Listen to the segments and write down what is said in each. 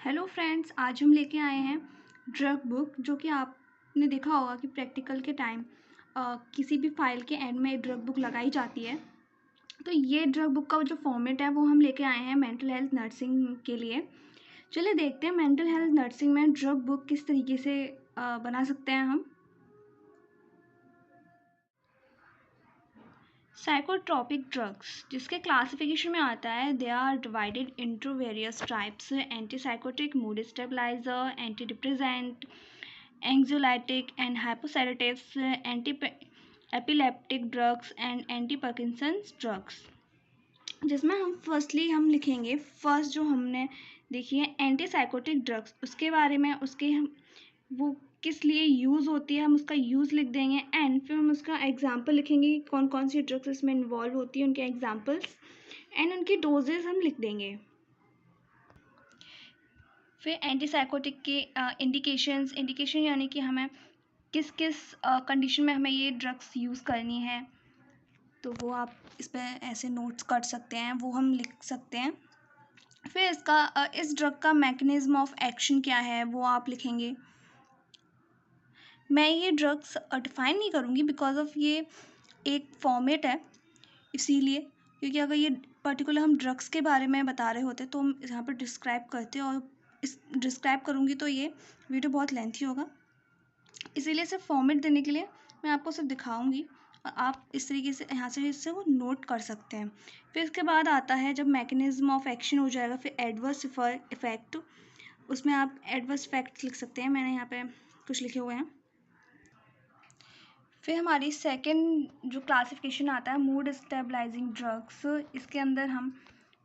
Hello friends, आज हम लेके आए हैं ड्रग बुक। जो कि आपने देखा होगा कि प्रैक्टिकल के टाइम किसी भी फाइल के एंड में ड्रग बुक लगाई जाती है। तो ये ड्रग बुक का जो फॉर्मेट है वो हम लेके आए हैं मेंटल हेल्थ नर्सिंग के लिए। चलिए देखते हैं मेंटल हेल्थ नर्सिंग में ड्रग बुक किस तरीके से बना सकते हैं हम। साइकोट्रॉपिक ड्रग्स जिसके क्लासिफिकेशन में आता है, they are divided into various types: antipsychotic, mood stabiliser, antidepressant, anxiolytic and hypnosedatives, antiepileptic drugs and anti Parkinson's drugs. जिसमें हम लिखेंगे फर्स्ट जो हमने देखी है एंटीसाइकोटिक ड्रग्स, उसके बारे में, उसके हम वो किस लिए यूज़ होती है, हम उसका यूज़ लिख देंगे। एंड फिर हम उसका एग्जाम्पल लिखेंगे कि कौन कौन सी ड्रग्स इसमें इन्वॉल्व होती है, उनके एग्जाम्पल्स एंड उनकी डोजेज हम लिख देंगे। फिर एंटीसाइकोटिक के इंडिकेशन यानी कि हमें किस किस कंडीशन में हमें ये ड्रग्स यूज़ करनी है, तो वो आप इस पर ऐसे नोट्स कर सकते हैं, वो हम लिख सकते हैं। फिर इस ड्रग का मैकेनिज्म ऑफ एक्शन क्या है वो आप लिखेंगे। मैं ये ड्रग्स डिफाइन नहीं करूँगी बिकॉज ऑफ ये एक फॉर्मेट है, इसीलिए, क्योंकि अगर ये पर्टिकुलर हम ड्रग्स के बारे में बता रहे होते तो हम यहाँ पर डिस्क्राइब करते, और इस डिस्क्राइब करूँगी तो ये वीडियो बहुत लेंथी होगा, इसीलिए सिर्फ फॉर्मेट देने के लिए मैं आपको सिर्फ दिखाऊंगी और आप इस तरीके से यहाँ से इससे वो नोट कर सकते हैं। फिर इसके बाद आता है जब मैकेनिज्म ऑफ एक्शन हो जाएगा, फिर एडवर्स इफेक्ट, उसमें आप एडवर्स इफेक्ट लिख सकते हैं, मैंने यहाँ पे कुछ लिखे हुए हैं। फिर हमारी सेकंड जो क्लासिफिकेशन आता है मूड स्टेबलाइजिंग ड्रग्स, इसके अंदर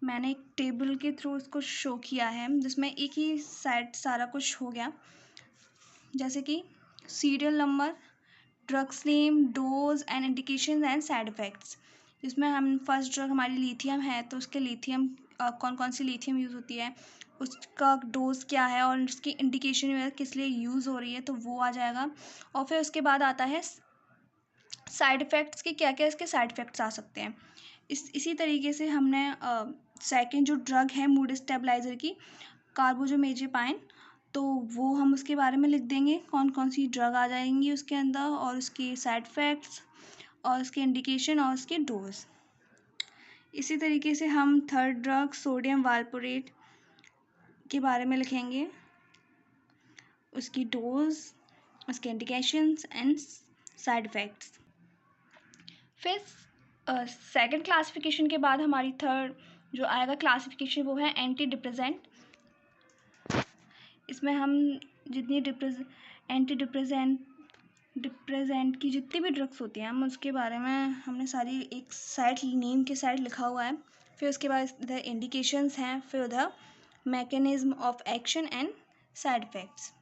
मैंने एक टेबल के थ्रू इसको शो किया है जिसमें एक ही साइड सारा कुछ हो गया, जैसे कि serial number, drugs name, dose and indication and side effects. जिसमें हम फर्स्ट ड्रग हमारी लिथियम है तो उसके लिथियम कौन कौन सी लिथियम यूज़ होती है, उसका डोज क्या है और उसकी इंडिकेशन वगैरह किस लिए यूज़ हो रही है, तो वो आ जाएगा। और फिर उसके बाद आता है साइड इफ़ेक्ट्स के, क्या क्या इसके साइड इफ़ेक्ट्स आ सकते हैं। इसी तरीके से हमने सेकंड जो ड्रग है मूड स्टेबलाइज़र की, कार्बाजोमेजेपाइन, तो वो हम उसके बारे में लिख देंगे, कौन कौन सी ड्रग आ जाएंगी उसके अंदर और उसके साइड इफ़ेक्ट्स और उसके इंडिकेशन और उसके डोज। इसी तरीके से हम थर्ड ड्रग सोडियम वालपोरेट के बारे में लिखेंगे, उसकी डोज, उसके इंडिकेशंस एंड साइड इफ़ेक्ट्स। फिर सेकंड क्लासिफिकेशन के बाद हमारी थर्ड जो आएगा क्लासिफिकेशन वो है एंटी डिप्रेसेंट। इसमें हम जितनी एंटी डिप्रेसेंट की जितनी भी ड्रग्स होती हैं हम उसके बारे में हमने सारी एक साइड नेम के साइड लिखा हुआ है। फिर उसके बाद इधर इंडिकेशंस हैं, फिर उधर mechanism of action and side effects.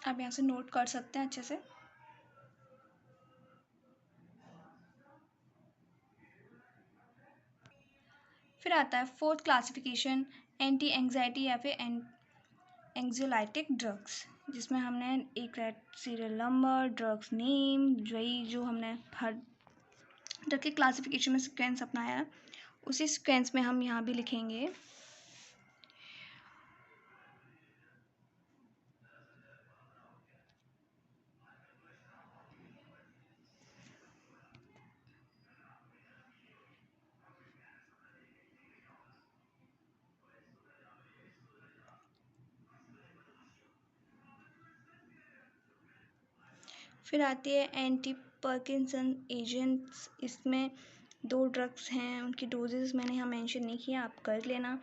आप यहाँ से नोट कर सकते हैं अच्छे से। फिर आता है फोर्थ क्लासिफिकेशन एंटी एंग्जाइटी या फिर एंग्जाइटिक ड्रग्स, जिसमें हमने एक red serial number, drugs name, वही जो हमने हर ड्रग के क्लासिफिकेशन में सीक्वेंस अपनाया है, उसी सीक्वेंस में हम यहाँ भी लिखेंगे। फिर आती है एंटी पार्किंसन एजेंट्स, इसमें 2 ड्रग्स हैं, उनकी डोजेस मैंने यहाँ मेंशन नहीं किया, आप कर लेना।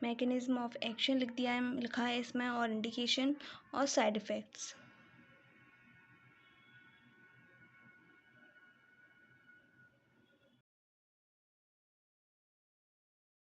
मैकेनिज्म ऑफ एक्शन लिखा है इसमें, और इंडिकेशन और साइड इफ़ेक्ट्स।